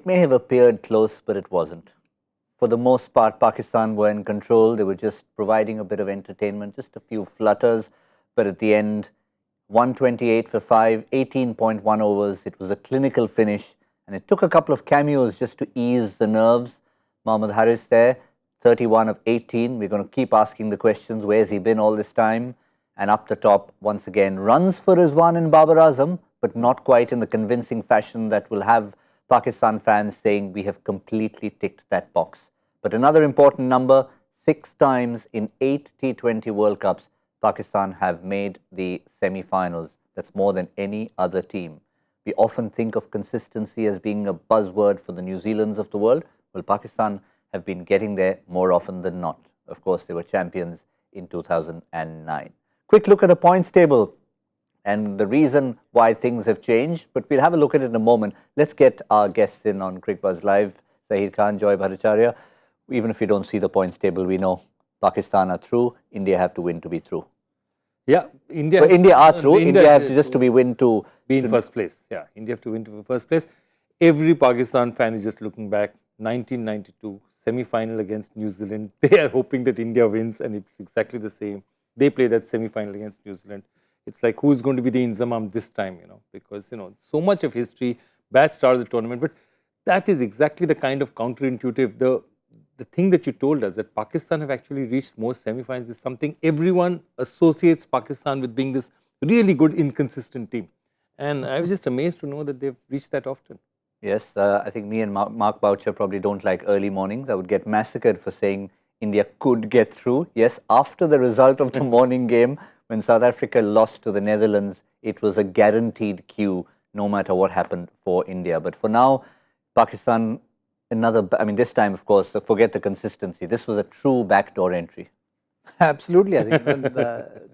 may have appeared close, but it wasn't. For the most part, Pakistan were in control. They were just providing a bit of entertainment, just a few flutters. But at the end, 128 for 5, 18.1 overs. It was a clinical finish. And it took a couple of cameos just to ease the nerves. Mohammad Haris there, 31 of 18. We're going to keep asking the questions. Where's he been all this time? And up the top, once again, runs for Rizwan and Babar Azam, but not quite in the convincing fashion that will have Pakistan fans saying we have completely ticked that box. But another important number, 6 times in 8 T20 World Cups, Pakistan have made the semi-finals. That's more than any other team. We often think of consistency as being a buzzword for the New Zealands of the world. Well, Pakistan have been getting there more often than not. Of course, they were champions in 2009. Quick look at the points table and the reason why things have changed, but we'll have a look at it in a moment. Let's get our guests in on Cricbuzz Live. Zaheer Khan, Joy Bhattacharjya. Even if we don't see the points table, we know Pakistan are through. India have to win to be through. Yeah, India. Well, India are through. India have to just to be win to be in first place. Yeah, India have to win to first place. Every Pakistan fan is just looking back. 1992 semi-final against New Zealand. They are hoping that India wins, and it's exactly the same. They play that semi-final against New Zealand. It's like who's going to be the Inzamam this time, because so much of history, bad start of the tournament. But that is exactly the kind of counterintuitive. The thing that you told us, that Pakistan have actually reached most semi-finals, is something everyone associates Pakistan with being this really good, inconsistent team. And I was just amazed to know that they've reached that often. Yes, I think me and Mark Boucher probably don't like early mornings. I would get massacred for saying India could get through. Yes, after the result of the morning game, when South Africa lost to the Netherlands, it was a guaranteed Q no matter what happened for India. But for now, Pakistan, this time, of course, forget the consistency. This was a true backdoor entry. Absolutely. I think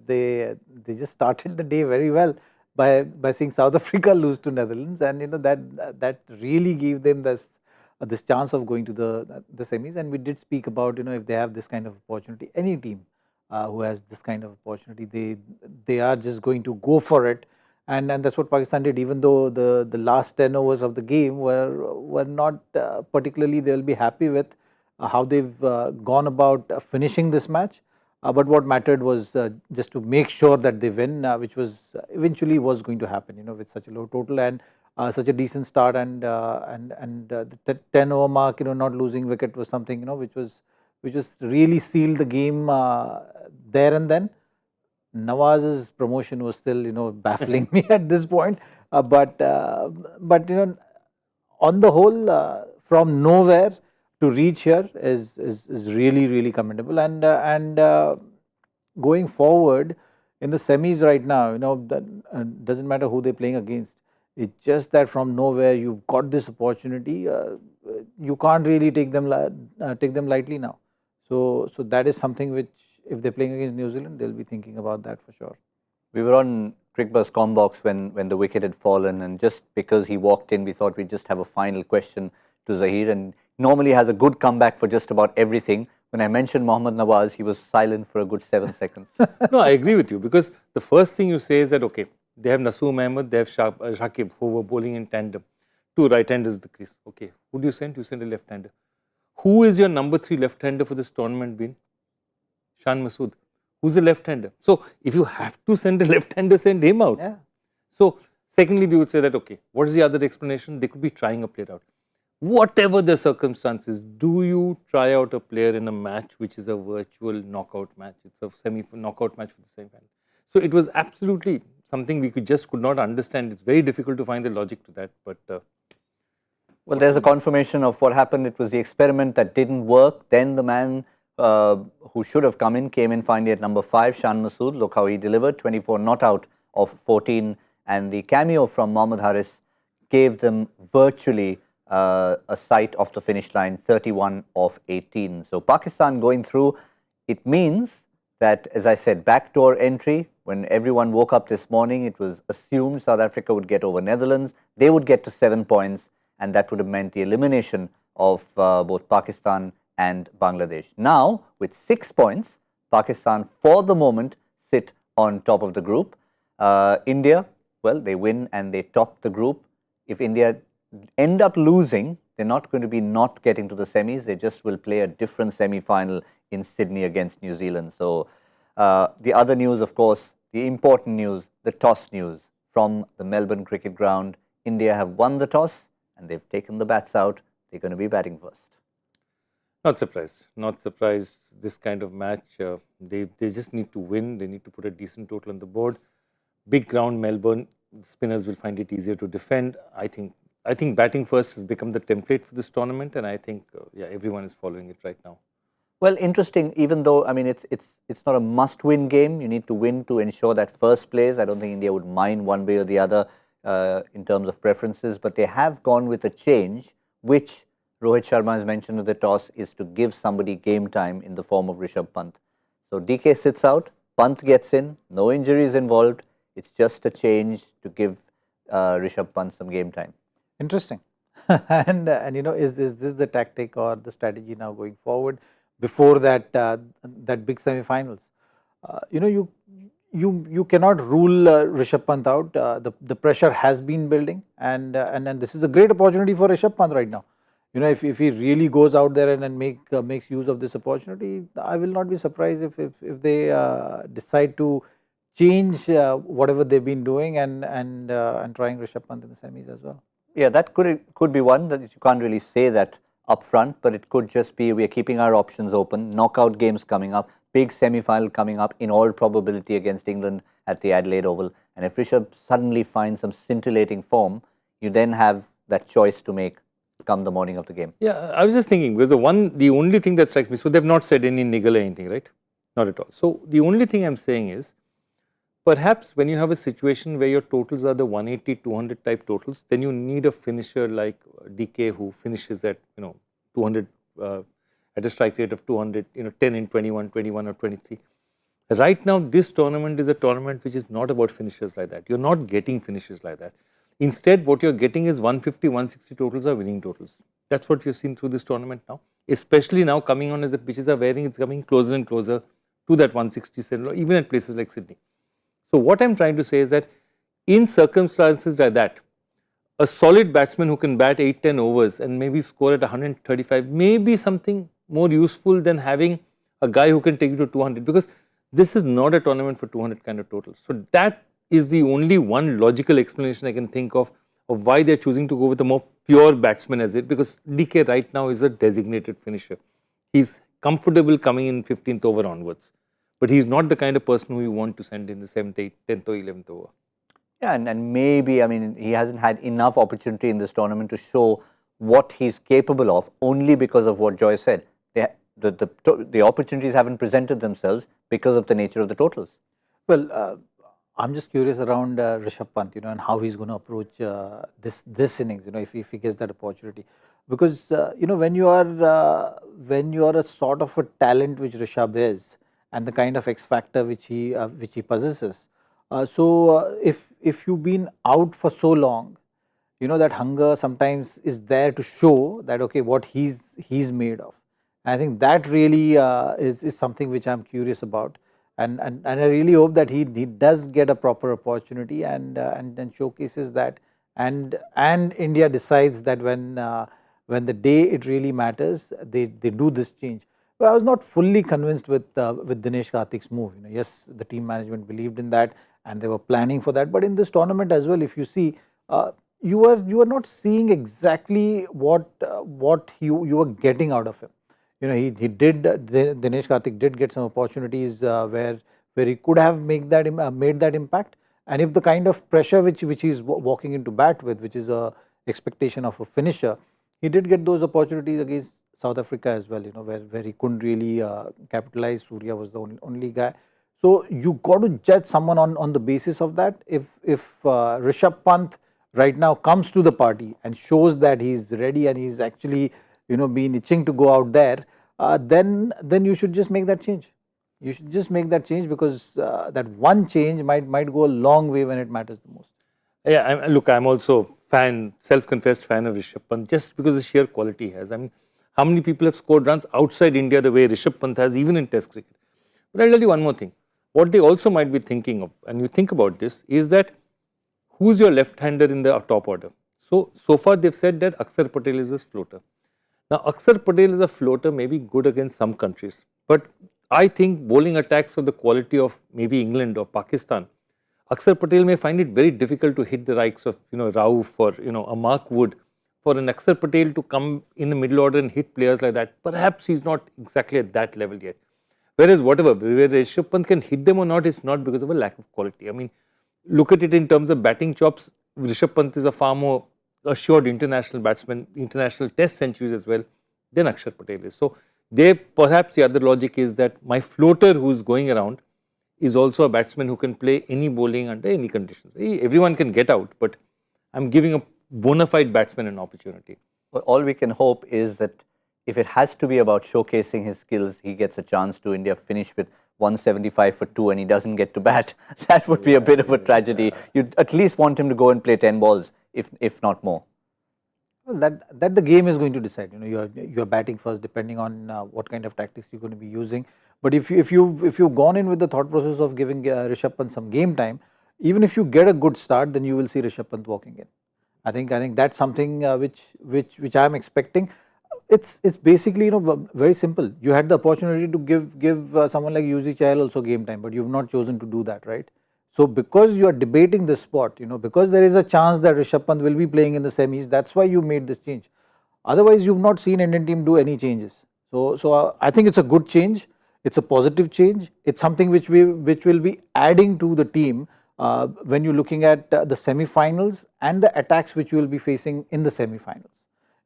they just started the day very well by seeing South Africa lose to Netherlands, and that really gave them this chance of going to the semis. And we did speak about if they have this kind of opportunity, any team who has this kind of opportunity, they are just going to go for it, and that's what Pakistan did. Even though the last 10 overs of the game were not particularly they'll be happy with how they've gone about finishing this match. But what mattered was just to make sure that they win, which was eventually was going to happen, with such a low total and such a decent start, and the 10 over mark, not losing wicket was something, which was really sealed the game there and then. Nawaz's promotion was still, baffling me at this point, but on the whole, from nowhere to reach here is really commendable, and going forward in the semis right now, that doesn't matter who they're playing against. It's just that from nowhere you've got this opportunity. You can't really take them lightly now. So that is something which, if they're playing against New Zealand, they'll be thinking about that for sure. We were on Cricbuzz Combox when the wicket had fallen, and just because he walked in, we thought we'd just have a final question to Zaheer, and normally has a good comeback for just about everything. When I mentioned Mohammad Nawaz, he was silent for a good 7 seconds. No, I agree with you, because the first thing you say is that, okay, they have Nasoom Ahmed, they have Shakib, who were bowling in tandem. 2 right-handers in the crease. Okay, who do you send? You send a left-hander. Who is your number 3 left-hander for this tournament been? Shan Masood. Who's a left-hander? So, if you have to send a left-hander, send him out. Yeah. So, secondly, they would say that, okay, what is the other explanation? They could be trying a player out. Whatever the circumstances, do you try out a player in a match which is a virtual knockout match? It's a semi-knockout match for the semi-final. So, it was absolutely something we could not understand. It's very difficult to find the logic to that. But well, there's a confirmation of what happened. It was the experiment that didn't work. Then the man who should have come in came in finally at number 5, Shan Masood. Look how he delivered, 24 not out of 14. And the cameo from Mohammad Haris gave them virtually a sight of the finish line, 31 of 18. So Pakistan going through, it means that, as I said, backdoor entry. When everyone woke up this morning, it was assumed South Africa would get over Netherlands. They would get to 7 points, and that would have meant the elimination of both Pakistan and Bangladesh. Now, with 6 points, Pakistan, for the moment, sit on top of the group. India, well, they win and they top the group. If India end up losing, they're not going to be not getting to the semis. They just will play a different semi-final in Sydney against New Zealand. So the other news, of course, the important news, the toss news from the Melbourne cricket ground. India have won the toss and they've taken the bats out. They're going to be batting first. Not surprised. Not surprised. This kind of match, they just need to win. They need to put a decent total on the board. Big ground, Melbourne. Spinners will find it easier to defend. I think batting first has become the template for this tournament, and I think everyone is following it right now. Well, interesting. Even though it's not a must-win game, you need to win to ensure that first place. I don't think India would mind one way or the other in terms of preferences, but they have gone with a change, which Rohit Sharma has mentioned in the toss, is to give somebody game time in the form of Rishabh Pant. So DK sits out, Pant gets in, no injuries involved. It's just a change to give Rishabh Pant some game time. Interesting. and is this the tactic or the strategy now going forward before that that big semi-finals? You cannot rule Rishabh Pant out. The pressure has been building, and this is a great opportunity for Rishabh Pant right now. If he really goes out there and makes use of this opportunity, I will not be surprised if they decide to change whatever they've been doing and trying Rishabh Pant in the semis as well. Yeah, that could be one that you can't really say that upfront, but it could just be we are keeping our options open. Knockout games coming up, big semi-final coming up in all probability against England at the Adelaide Oval. And if Rishabh suddenly finds some scintillating form, you then have that choice to make come the morning of the game. Yeah, I was just thinking, because the only thing that strikes me, so they've not said any niggle or anything, right? Not at all. So the only thing I'm saying is, perhaps when you have a situation where your totals are the 180, 200 type totals, then you need a finisher like DK who finishes at 200 at a strike rate of 200, 10 in 21, 21 or 23. Right now, this tournament is a tournament which is not about finishers like that. You're not getting finishers like that. Instead, what you're getting is 150, 160 totals are winning totals. That's what we've seen through this tournament now. Especially now coming on as the pitches are wearing, it's coming closer and closer to that 160 center, even at places like Sydney. So what I'm trying to say is that in circumstances like that, a solid batsman who can bat 8-10 overs and maybe score at 135 may be something more useful than having a guy who can take you to 200, because this is not a tournament for 200 kind of totals. So that is the only one logical explanation I can think of why they're choosing to go with a more pure batsman as it, because DK right now is a designated finisher. He's comfortable coming in 15th over onwards. But he's not the kind of person who you want to send in the 7th, 8th, 10th or 11th over. Yeah, and maybe, he hasn't had enough opportunity in this tournament to show what he's capable of, only because of what Joy said. The opportunities haven't presented themselves because of the nature of the totals. Well, I'm just curious around Rishabh Pant, and how he's going to approach this innings, if he gets that opportunity. Because, when you are a sort of a talent which Rishabh is, and the kind of X factor which he possesses. So if you've been out for so long, that hunger sometimes is there to show that okay, what he's made of. And I think that really is something which I'm curious about, and I really hope that he does get a proper opportunity and showcases that, and India decides that when the day it really matters, they do this change. But I was not fully convinced with Dinesh Karthik's move. Yes, the team management believed in that and they were planning for that. But in this tournament as well, if you see, you are not seeing exactly what you were getting out of him. Dinesh Karthik did get some opportunities where he could have made that impact. And if the kind of pressure which he's walking into bat with, which is a expectation of a finisher, he did get those opportunities against South Africa as well, where he couldn't really capitalize. Surya was the only guy. So you got to judge someone on the basis of that. If Rishabh Pant right now comes to the party and shows that he's ready and he's actually been itching to go out there, then you should just make that change. You should just make that change, because that one change might go a long way when it matters the most. Yeah, look, I'm also self-confessed fan of Rishabh Pant, just because of the sheer quality he has. How many people have scored runs outside India the way Rishabh Pant has, even in Test cricket? But I'll tell you one more thing. What they also might be thinking of, and you think about this, is that who's your left-hander in the top order? So far they've said that Akshar Patel is a floater. Now, Akshar Patel is a floater, maybe good against some countries, but I think bowling attacks of the quality of maybe England or Pakistan, Akshar Patel may find it very difficult to hit the likes of Rauf or a Mark Wood. For an Akshar Patel to come in the middle order and hit players like that, perhaps he's not exactly at that level yet. Whereas whether Rishabh Pant can hit them or not, it's not because of a lack of quality. I mean, look at it in terms of batting chops. Rishabh Pant is a far more assured international batsman, international test centuries as well, than Akshar Patel is. So, perhaps the other logic is that my floater who's going around is also a batsman who can play any bowling under any conditions. Everyone can get out, but I'm giving a bona fide batsman an opportunity. Well, all we can hope is that if it has to be about showcasing his skills, he gets a chance to India finish with 175 for 2 and he doesn't get to bat. That would be a bit of a tragedy. You'd at least want him to go and play 10 balls, if not more. Well, that the game is going to decide. You're batting first, depending on what kind of tactics you're going to be using. But if you've gone in with the thought process of giving Rishabh Pant some game time, even if you get a good start, then you will see Rishabh Pant walking in. I think that's something which I am expecting. It's basically very simple. You had the opportunity to give someone like Yuzi Chahal also game time, but you've not chosen to do that, right? So because you are debating this spot, because there is a chance that Rishabh Pant will be playing in the semis, that's why you made this change. Otherwise, you've not seen Indian team do any changes. So I think it's a good change. It's a positive change. It's something which will be adding to the team when you're looking at the semi-finals and the attacks which you will be facing in the semi-finals.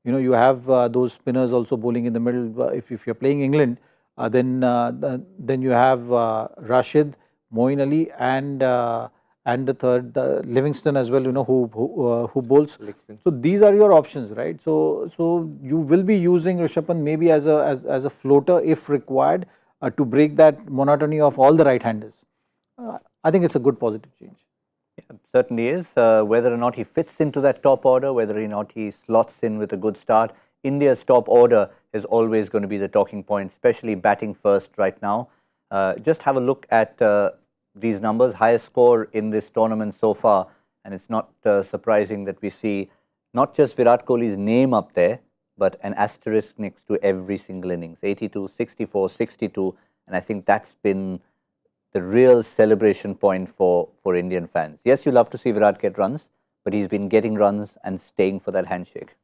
You have those spinners also bowling in the middle. If you're playing England, then you have Rashid, Moeen Ali, and the third Livingston as well. Who bowls. So these are your options, right? So you will be using Rishabh Pant maybe as a floater if required to break that monotony of all the right-handers. I think it's a good positive change. Yeah, certainly is. Whether or not he fits into that top order, whether or not he slots in with a good start, India's top order is always going to be the talking point, especially batting first right now. Just have a look at these numbers, highest score in this tournament so far, and it's not surprising that we see not just Virat Kohli's name up there, but an asterisk next to every single innings, 82, 64, 62, and I think that's been the real celebration point for Indian fans. Yes, you love to see Virat get runs, but he's been getting runs and staying for that handshake.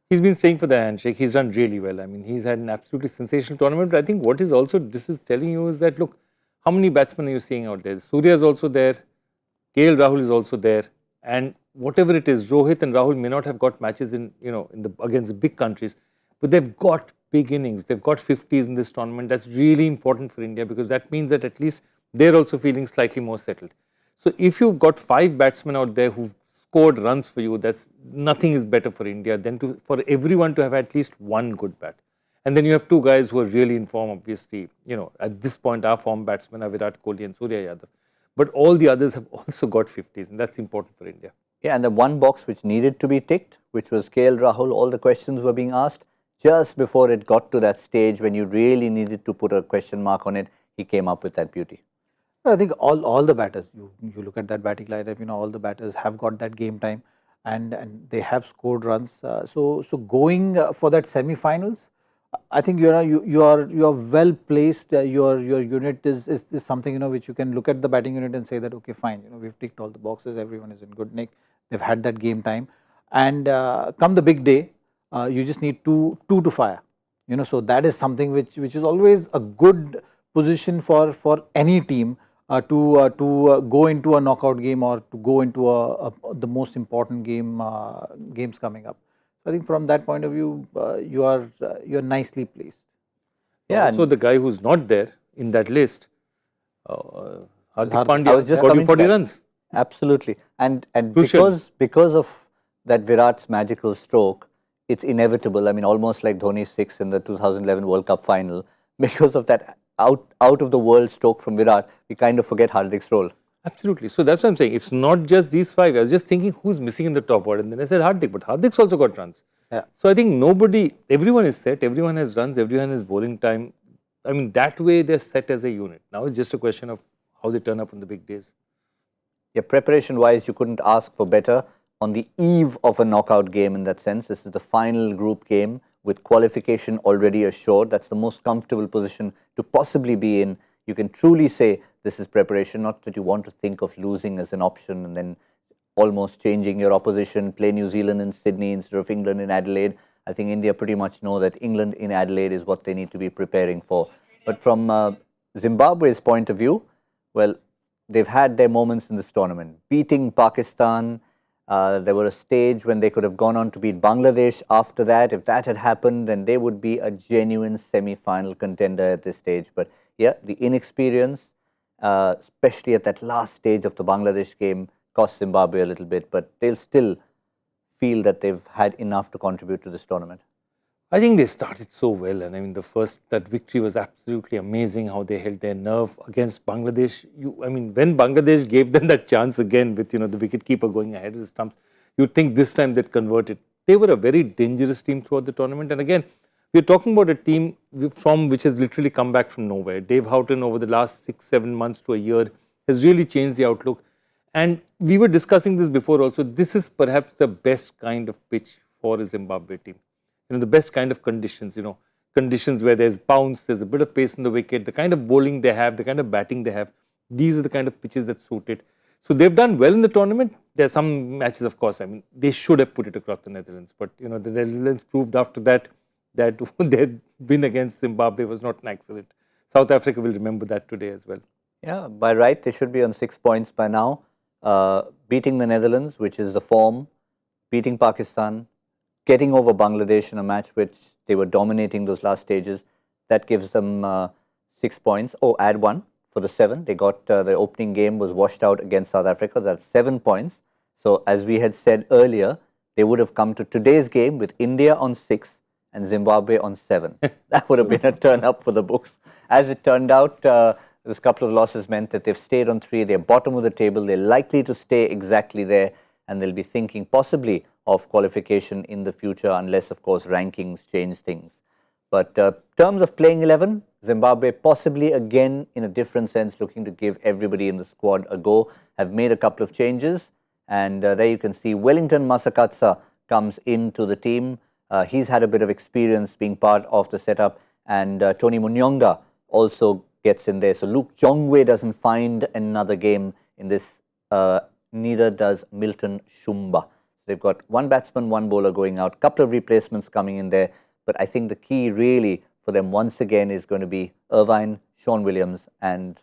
He's been staying for the handshake. He's done really well. I mean, he's had an absolutely sensational tournament. But I think what is also this is telling you is that, look, how many batsmen are you seeing out there? Surya is also there. KL Rahul is also there. And whatever it is, Rohit and Rahul may not have got matches against big countries, but they've got big innings. They've got 50s in this tournament. That's really important for India because that means that at least they're also feeling slightly more settled. So if you've got 5 batsmen out there who've scored runs for you, that's nothing is better for India than for everyone to have at least one good bat. And then you have 2 guys who are really in form, obviously. At this point, our form batsmen are Virat Kohli and Surya Yadav. But all the others have also got 50s, and that's important for India. Yeah, and the one box which needed to be ticked, which was KL Rahul, all the questions were being asked. Just before it got to that stage when you really needed to put a question mark on it, he came up with that beauty. I think all the batters, you look at that batting lineup, all the batters have got that game time and they have scored runs. So going for that semi-finals, I think you are well placed. Your unit is something which you can look at the batting unit and say that okay, fine, we've ticked all the boxes, everyone is in good nick, they've had that game time, and come the big day, you just need two to fire. So that is something which is always a good position for any team to go into a knockout game or to go into the most important games coming up. I think from that point of view, you're nicely placed. Yeah. Also, the guy who's not there in that list, Hardik Pandya, got 40 runs. Absolutely, and because of that Virat's magical stroke, it's inevitable. I mean, almost like Dhoni's 6 in the 2011 World Cup final. Because of that out of the world stroke from Virat, we kind of forget Hardik's role. Absolutely. So that's what I'm saying. It's not just these 5. I was just thinking who's missing in the top order, and then I said Hardik, but Hardik's also got runs. Yeah. So I think everyone is set, everyone has runs, everyone has bowling time. I mean, that way they're set as a unit. Now it's just a question of how they turn up on the big days. Yeah, preparation-wise, you couldn't ask for better. on the eve of a knockout game in that sense. This is the final group game with qualification already assured. That's the most comfortable position to possibly be in. You can truly say this is preparation, not that you want to think of losing as an option and then almost changing your opposition, play New Zealand in Sydney instead of England in Adelaide. I think India pretty much know that England in Adelaide is what they need to be preparing for. But from Zimbabwe's point of view, well, they've had their moments in this tournament. Beating Pakistan, there were a stage when they could have gone on to beat Bangladesh after that. If that had happened, then they would be a genuine semi-final contender at this stage. But yeah, the inexperience, especially at that last stage of the Bangladesh game, cost Zimbabwe a little bit, but they'll still feel that they've had enough to contribute to this tournament. I think they started so well, and I mean that victory was absolutely amazing. How they held their nerve against Bangladesh. I mean, when Bangladesh gave them that chance again with the wicketkeeper going ahead of the stumps, you'd think this time they'd convert it. They were a very dangerous team throughout the tournament, and again, we're talking about a team from which has literally come back from nowhere. Dave Houghton over the last 6-7 months to a year has really changed the outlook, and we were discussing this before also. This is perhaps the best kind of pitch for a Zimbabwe team. The best kind of conditions, conditions where there's bounce, there's a bit of pace in the wicket, the kind of bowling they have, the kind of batting they have. These are the kind of pitches that suit it. So they've done well in the tournament. There are some matches, of course, I mean, they should have put it across the Netherlands. But, the Netherlands proved after that their win against Zimbabwe was not an accident. South Africa will remember that today as well. Yeah, by right, they should be on 6 points by now. Beating the Netherlands, which is the form, beating Pakistan, getting over Bangladesh in a match which they were dominating those last stages, that gives them 6 points. Oh, add 1 for the 7. They got the opening game was washed out against South Africa. That's 7 points. So as we had said earlier, they would have come to today's game with India on 6 and Zimbabwe on 7. That would have been a turn up for the books. As it turned out, this couple of losses meant that they've stayed on 3. They're bottom of the table. They're likely to stay exactly there, and they'll be thinking possibly of qualification in the future, unless, of course, rankings change things. But terms of playing 11, Zimbabwe possibly again, in a different sense, looking to give everybody in the squad a go, have made a couple of changes. And there you can see Wellington Masakatsa comes into the team. He's had a bit of experience being part of the setup, and Tony Munyonga also gets in there. So Luke Jongwe doesn't find another game in this, neither does Milton Shumba. They've got 1 batsman, 1 bowler going out, couple of replacements coming in there. But I think the key really for them once again is going to be Irvine, Sean Williams, and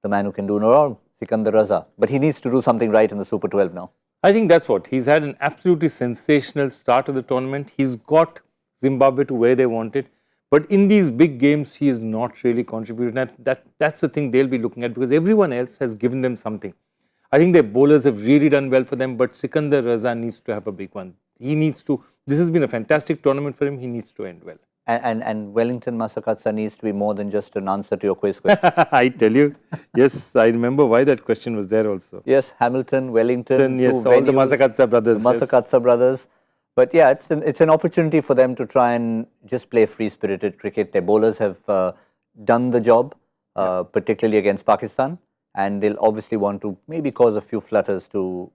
the man who can do no wrong, Sikandar Raza. But he needs to do something right in the Super 12 now. I think that's what. He's had an absolutely sensational start of the tournament. He's got Zimbabwe to where they wanted. But in these big games, he is not really contributed. And that's the thing they'll be looking at, because everyone else has given them something. I think their bowlers have really done well for them, but Sikandar Raza needs to have a big one. He needs to, this has been a fantastic tournament for him, he needs to end well. And Wellington Masakatsa needs to be more than just an answer to your quiz question. I tell you, yes, I remember why that question was there also. Yes, Hamilton, Wellington, yes, all venues, the Masakatsa brothers. The Masakatsa brothers. But yeah, it's an opportunity for them to try and just play free-spirited cricket. Their bowlers have done the job, particularly against Pakistan. And they'll obviously want to maybe cause a few flutters to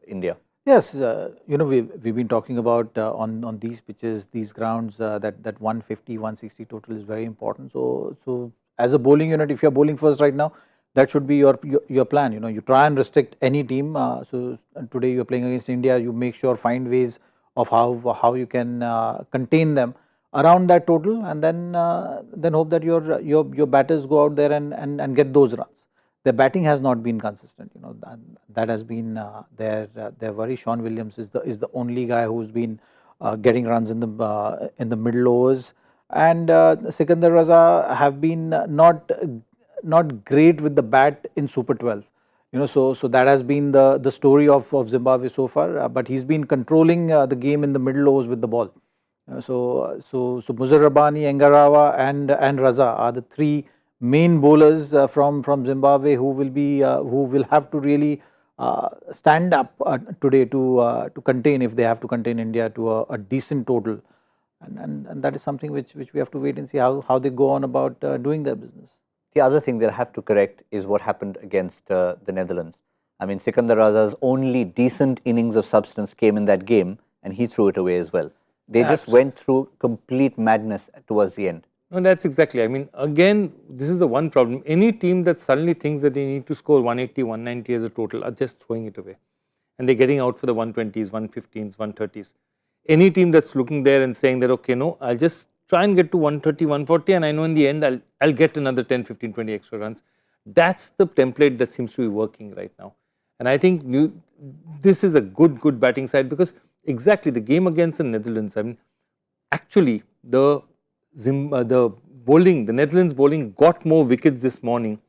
India. Yes, we've been talking about on these pitches, these grounds, that 150, 160 total is very important. So as a bowling unit, if you're bowling first right now, that should be your plan. You try and restrict any team. So today you're playing against India, you make sure, find ways of how you can contain them around that total, and then hope that your batters go out there and get those runs. Their batting has not been consistent. That has been their worry. Sean Williams is the only guy who's been getting runs in the middle overs, and Sikandar Raza have been not great with the bat in Super 12. So that has been the story of Zimbabwe so far. But he's been controlling the game in the middle overs with the ball. So Muzir Rabbani, Engarawa, and Raza are the 3 main bowlers from Zimbabwe who will have to really stand up today to contain, if they have to contain India to a decent total, and that is something which we have to wait and see how they go on about doing their business. The other thing they'll have to correct is what happened against the Netherlands. I mean, Sikandar Raza's only decent innings of substance came in that game, and he threw it away as well. They just went through complete madness towards the end. No, that's exactly. I mean, again, this is the one problem. Any team that suddenly thinks that they need to score 180, 190 as a total are just throwing it away. And they're getting out for the 120s, 115s, 130s. Any team that's looking there and saying that, okay, no, I'll just try and get to 130, 140, and I know in the end I'll get another 10, 15, 20 extra runs. That's the template that seems to be working right now. And I think this is a good batting side, because exactly the game against the Netherlands, I mean, actually the Netherlands bowling got more wickets this morning.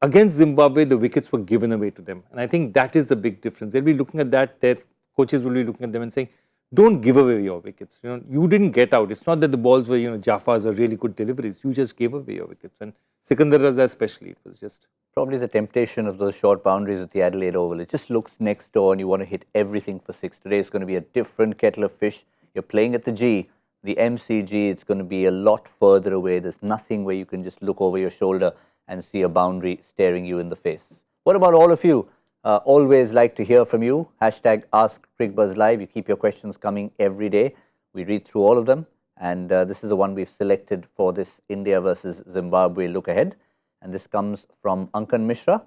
Against Zimbabwe, the wickets were given away to them. And I think that is the big difference. They'll be looking at that, their coaches will be looking at them and saying, don't give away your wickets. You didn't get out. It's not that the balls were, Jaffas or really good deliveries. You just gave away your wickets. And Sikandar Raza especially, it was just... Probably the temptation of those short boundaries at the Adelaide Oval. It just looks next door and you want to hit everything for 6. Today is going to be a different kettle of fish. You're playing at the G, the MCG, it's going to be a lot further away. There's nothing where you can just look over your shoulder and see a boundary staring you in the face. What about all of you? Always like to hear from you. Hashtag Ask Cricbuzz Live. You keep your questions coming every day. We read through all of them. And this is the one we've selected for this India versus Zimbabwe look ahead. And this comes from Ankan Mishra.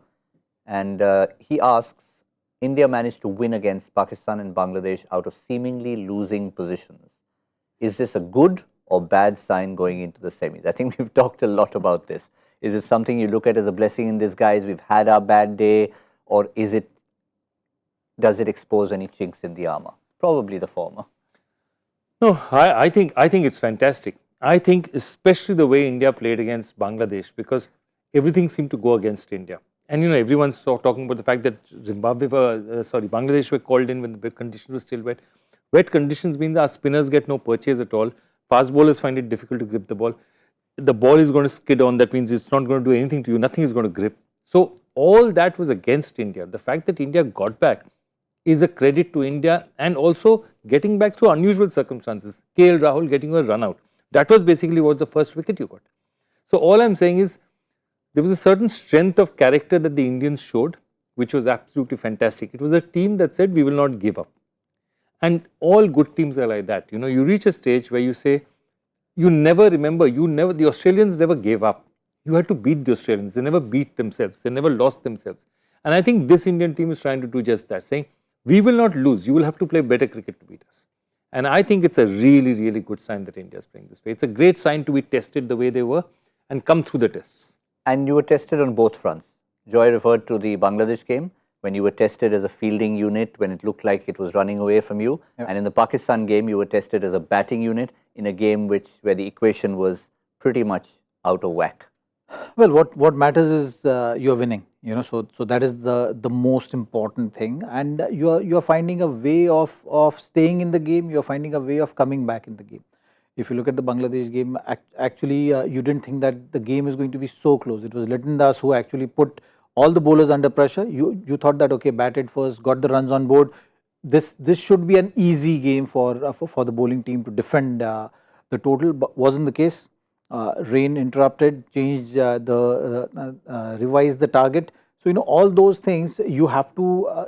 And he asks, India managed to win against Pakistan and Bangladesh out of seemingly losing positions. Is this a good or bad sign going into the semis? I think we've talked a lot about this. Is it something you look at as a blessing in disguise? We've had our bad day. Or does it expose any chinks in the armor? Probably the former. No, I think it's fantastic. I think especially the way India played against Bangladesh, because everything seemed to go against India. And everyone's talking about the fact that Bangladesh were called in when the conditions were still wet. Wet conditions means our spinners get no purchase at all. Fast bowlers find it difficult to grip the ball. The ball is going to skid on. That means it's not going to do anything to you. Nothing is going to grip. So all that was against India. The fact that India got back is a credit to India, and also getting back through unusual circumstances. KL Rahul getting a run out. That was basically what the first wicket you got. So all I'm saying is there was a certain strength of character that the Indians showed, which was absolutely fantastic. It was a team that said we will not give up. And all good teams are like that. You reach a stage where you say, the Australians never gave up. You had to beat the Australians. They never beat themselves. They never lost themselves. And I think this Indian team is trying to do just that, saying, we will not lose. You will have to play better cricket to beat us. And I think it's a really, really good sign that India is playing this way. It's a great sign to be tested the way they were and come through the tests. And you were tested on both fronts. Joy referred to the Bangladesh game, when you were tested as a fielding unit, when it looked like it was running away from you. Yep. And in the Pakistan game, you were tested as a batting unit in a game where the equation was pretty much out of whack. Well, what matters is you're winning, so that is the most important thing, and you're finding a way of staying in the game. You're finding a way of coming back in the game. If you look at the Bangladesh game, actually you didn't think that the game is going to be so close. It was Litton Das who actually put all the bowlers under pressure. You thought that, okay, batted first, got the runs on board. This should be an easy game for the bowling team to defend the total, but wasn't the case. Rain interrupted, changed revised the target. So all those things you have to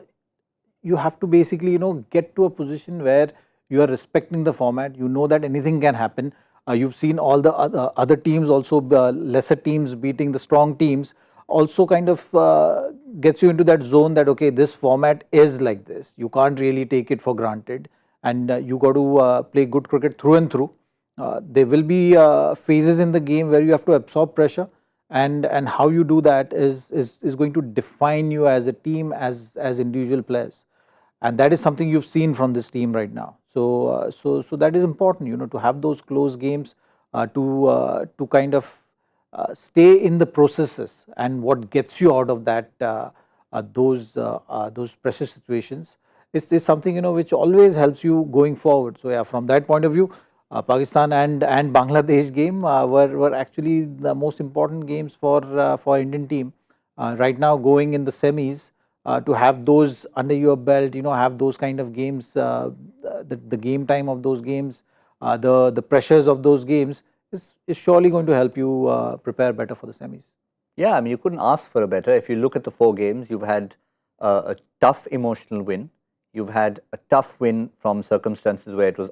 basically get to a position where you are respecting the format. You know that anything can happen. You've seen all the other teams also, lesser teams beating the strong teams. Also kind of gets you into that zone that, okay, this format is like this. You can't really take it for granted, and you got to play good cricket through and through. There will be phases in the game where you have to absorb pressure, and how you do that is going to define you as a team, as individual players, and that is something you've seen from this team right now. So that is important, to have those close games, to kind of stay in the processes, and what gets you out of that those pressure situations is something which always helps you going forward. So yeah, from that point of view, Pakistan and Bangladesh game were actually the most important games for Indian team right now going in the semis. To have those under your belt, have those kind of games, the game time of those games, the pressures of those games is surely going to help you prepare better for the semis. Yeah, I mean, you couldn't ask for a better. If you look at the 4 games, you've had a tough emotional win. You've had a tough win from circumstances where it was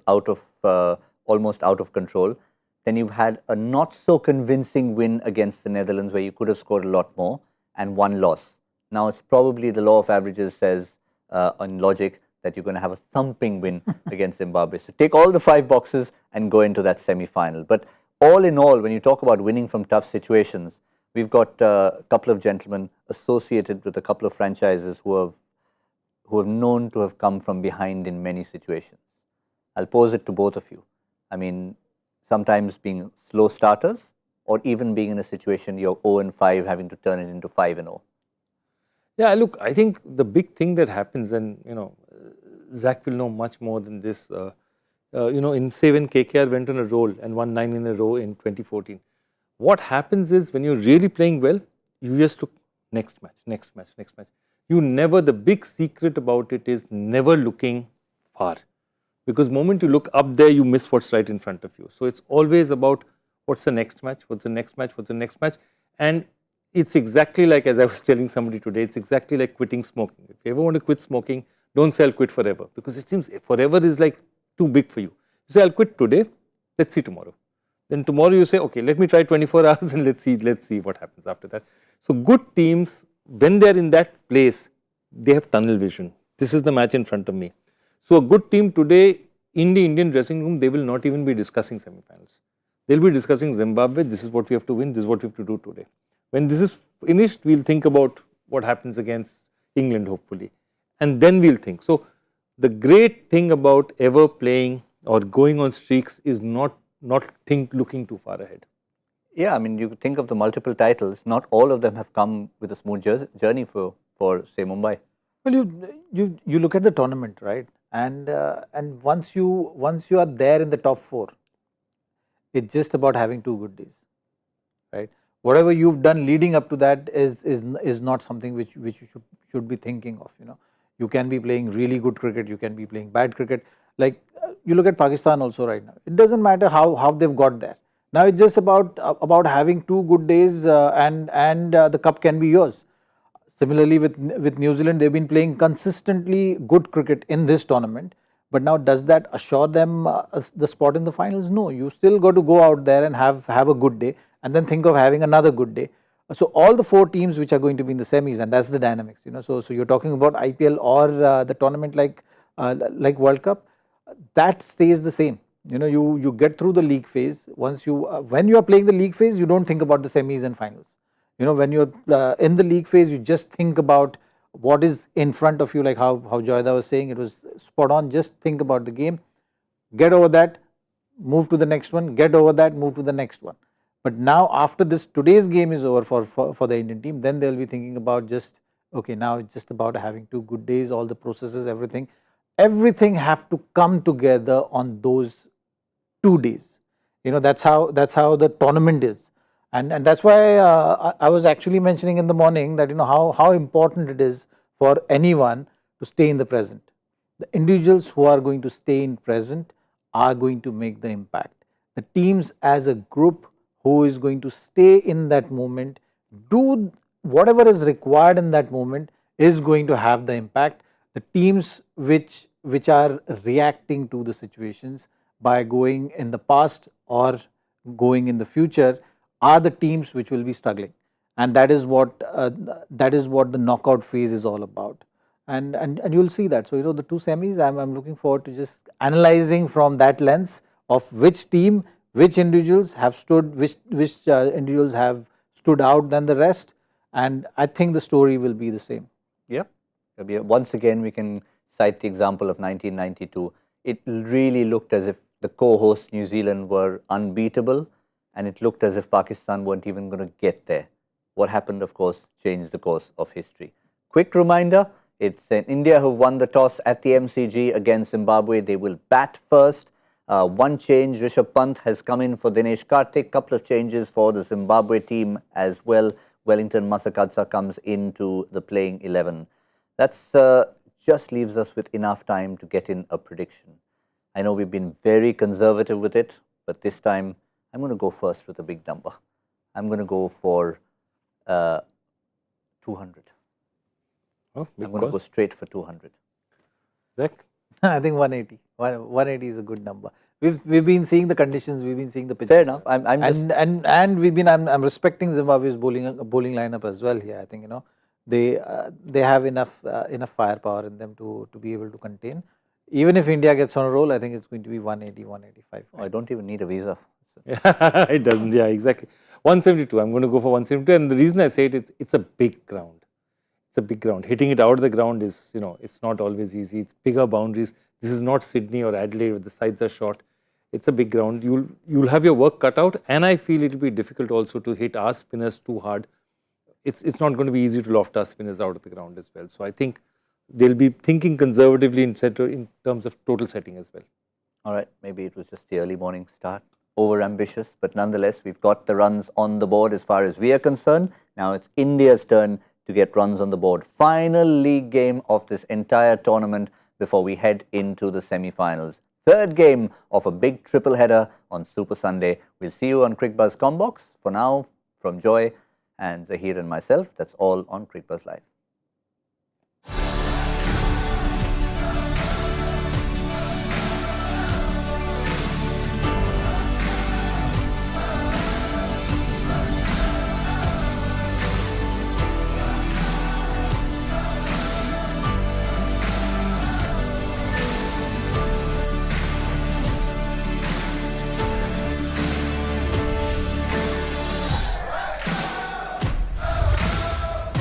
almost out of control. Then you've had a not so convincing win against the Netherlands where you could have scored a lot more, and one loss. Now it's probably the law of averages says on logic that you're going to have a thumping win against Zimbabwe. So take all the 5 boxes and go into that semi-final. But all in all, when you talk about winning from tough situations, we've got a couple of gentlemen associated with a couple of franchises who have known to have come from behind in many situations. I'll pose it to both of you. I mean, sometimes being slow starters, or even being in a situation you're 0-5 having to turn it into 5-0. Yeah, look, I think the big thing that happens, and Zach will know much more than this. In say when KKR went on a roll and won 9 in a row in 2014, what happens is when you're really playing well, you just look next match, next match, next match. The big secret about it is never looking far, because moment you look up there, you miss what's right in front of you. So it's always about what's the next match, what's the next match, what's the next match. And it's exactly like, as I was telling somebody today, it's exactly like quitting smoking. If you ever want to quit smoking, don't say I'll quit forever, because it seems forever is like too big for you. You say I'll quit today, let's see tomorrow. Then tomorrow you say, okay, let me try 24 hours and let's see what happens after that. So good teams, when they're in that place, they have tunnel vision. This is the match in front of me. So a good team today in the Indian dressing room, they will not even be discussing semi-finals. They'll be discussing Zimbabwe, this is what we have to win, this is what we have to do today. When this is finished, we'll think about what happens against England, hopefully. And then we'll think. So the great thing about ever playing or going on streaks is not looking too far ahead. Yeah, I mean, you think of the multiple titles, not all of them have come with a smooth journey for say, Mumbai. Well, you look at the tournament, right? And once you are there in the top 4, it's just about having 2 good days, right? Whatever you've done leading up to that is not something which you should be thinking of. You can be playing really good cricket, you can be playing bad cricket. Like you look at Pakistan also right now. It doesn't matter how they've got there. Now it's just about having 2 good days, and the cup can be yours. Similarly with New Zealand, they've been playing consistently good cricket in this tournament. But now, does that assure them the spot in the finals? No, you still got to go out there and have a good day, and then think of having another good day. So all the 4 teams which are going to be in the semis, and that's the dynamics. So you're talking about IPL or the tournament like World Cup, that stays the same. You get through the league phase. When you are playing the league phase, you don't think about the semis and finals. When you're in the league phase, you just think about what is in front of you, like how Joyda was saying, it was spot on. Just think about the game, get over that, move to the next one, get over that, move to the next one. But now after today's game is over for the Indian team, then they'll be thinking about okay, now it's just about having 2 good days, all the processes, everything have to come together on those 2 days. That's how the tournament is. And that's why I was actually mentioning in the morning that how important it is for anyone to stay in the present. The individuals who are going to stay in present are going to make the impact. The teams as a group who is going to stay in that moment, do whatever is required in that moment, is going to have the impact. The teams which are reacting to the situations by going in the past or going in the future are the teams which will be struggling, and that is what the knockout phase is all about, and you'll see that. So the 2 semis, I'm looking forward to just analyzing from that lens of which team, which individuals have stood, which individuals have stood out than the rest, and I think the story will be the same. Yeah, once again we can cite the example of 1992. It really looked as if the co-hosts New Zealand were unbeatable, and it looked as if Pakistan weren't even going to get there. What happened, of course, changed the course of history. Quick reminder, it's India who won the toss at the MCG against Zimbabwe. They will bat first. One change, Rishabh Pant has come in for Dinesh Karthik. Couple of changes for the Zimbabwe team as well. Wellington Masakadza comes into the playing 11. That's just leaves us with enough time to get in a prediction. I know we've been very conservative with it, but this time I'm going to go first with a big number. I'm going to go for 200. Oh, big I'm going to call. go straight for 200. Zach? I think 180. 180 is a good number. We've been seeing the conditions. We've been seeing the pitches. Fair enough. I'm just And we've been. I'm respecting Zimbabwe's bowling lineup as well here. I think they have enough firepower in them to be able to contain. Even if India gets on a roll, I think it's going to be 180, 185. I don't even need a visa. Yeah, it doesn't. Yeah, exactly. 172. I'm going to go for 172. And the reason I say it's a big ground. It's a big ground. Hitting it out of the ground is, it's not always easy. It's bigger boundaries. This is not Sydney or Adelaide where the sides are short. It's a big ground. You'll have your work cut out, and I feel it'll be difficult also to hit our spinners too hard. It's not going to be easy to loft our spinners out of the ground as well. So I think they'll be thinking conservatively in terms of total setting as well. All right, maybe it was just the early morning start. Over ambitious, but nonetheless, we've got the runs on the board as far as we are concerned. Now it's India's turn to get runs on the board. Final league game of this entire tournament before we head into the semi-finals. Third game of a big triple header on Super Sunday. We'll see you on Cricbuzz Combox. For now, from Joy and Zaheer and myself, that's all on Cricbuzz Live.